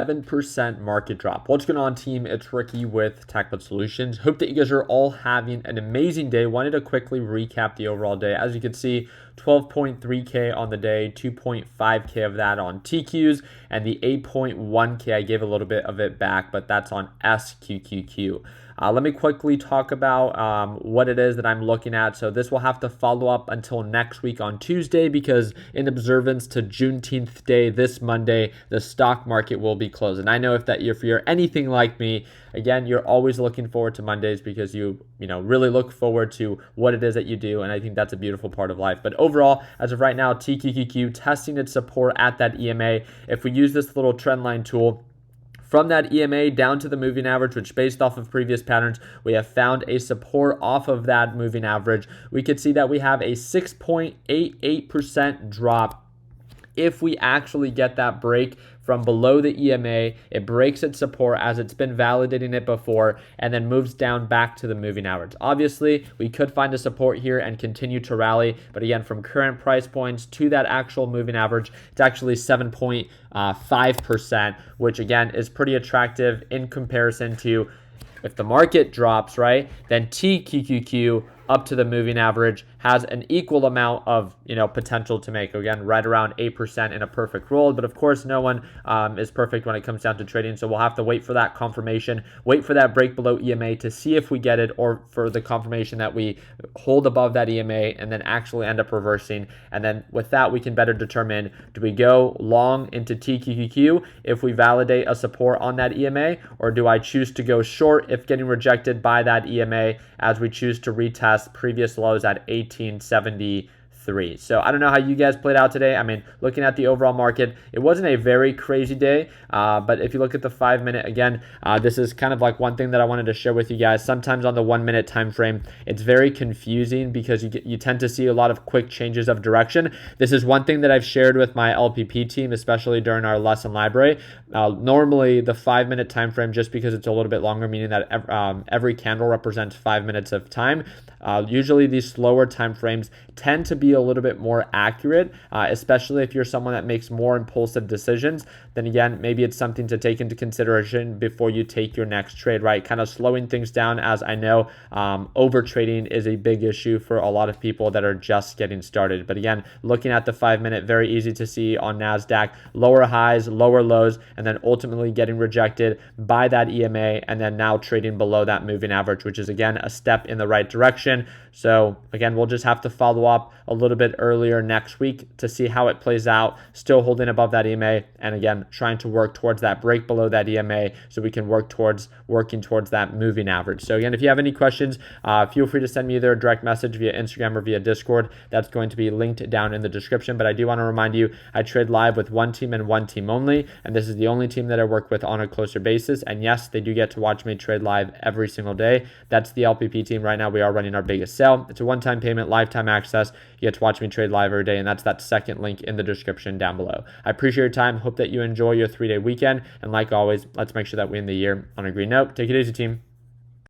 7% market drop. What's going on, team? It's Ricky with TechBud Solutions. Hope that you guys are all having an amazing day. Wanted to quickly recap the overall day. As you can see, 12.3K on the day, 2.5K of that on TQs, and the 8.1K, I gave a little bit of it back, but that's on SQQQ. Let me quickly talk about what it is that I'm looking at. So this will have to follow up until next week on Tuesday, because in observance to Juneteenth Day, this Monday, the stock market will be closed. And I know if you're anything like me, again, you're always looking forward to Mondays because you really look forward to what it is that you do. And I think that's a beautiful part of life. But overall, as of right now, TQQQ testing its support at that EMA. If we use this little trend line tool, from that EMA down to the moving average, which based off of previous patterns, we have found a support off of that moving average. We could see that we have a 6.88% drop. If we actually get that break from below the EMA, it breaks its support as it's been validating it before, and then moves down back to the moving average. Obviously, we could find a support here and continue to rally, but again, from current price points to that actual moving average, it's actually 7.5%, which again is pretty attractive in comparison to if the market drops, right, then TQQQ up to the moving average has an equal amount of potential to make, again, right around 8% in a perfect world. But of course, no one is perfect when it comes down to trading, so we'll have to wait for that confirmation, wait for that break below EMA to see if we get it, or for the confirmation that we hold above that EMA and then actually end up reversing. And then with that, we can better determine, do we go long into TQQQ if we validate a support on that EMA, or do I choose to go short if getting rejected by that EMA, as we choose to retest previous lows at 1873. So I don't know how you guys played out today. I mean, looking at the overall market, it wasn't a very crazy day, but if you look at the 5-minute, again, this is kind of like one thing that I wanted to share with you guys. Sometimes on the 1-minute time frame, it's very confusing because you tend to see a lot of quick changes of direction. This is one thing that I've shared with my LPP team, especially during our lesson library. Normally the 5-minute time frame, just because it's a little bit longer, meaning that every candle represents 5 minutes of time. Usually these slower time frames tend to be a little bit more accurate, especially if you're someone that makes more impulsive decisions. Then again, maybe it's something to take into consideration before you take your next trade, right? Kind of slowing things down, as I know over trading is a big issue for a lot of people that are just getting started. But again, looking at the 5-minute, very easy to see on NASDAQ, lower highs, lower lows, and then ultimately getting rejected by that EMA, and then now trading below that moving average, which is again a step in the right direction. So again, we'll just have to follow up a little bit earlier next week to see how it plays out, still holding above that EMA, and again, trying to work towards that break below that EMA so we can working towards that moving average. So again, if you have any questions, feel free to send me either a direct message via Instagram or via Discord. That's going to be linked down in the description. But I do want to remind you, I trade live with one team and one team only, and this is the only team that I work with on a closer basis. And yes, they do get to watch me trade live every single day. That's the LPP team. Right now, we are running our biggest sale. It's a one-time payment, lifetime access. You get to watch me trade live every day, and that's that second link in the description down below. I appreciate your time. Hope that you enjoy your 3-day weekend. And like always, let's make sure that we end the year on a green note. Take it easy, team.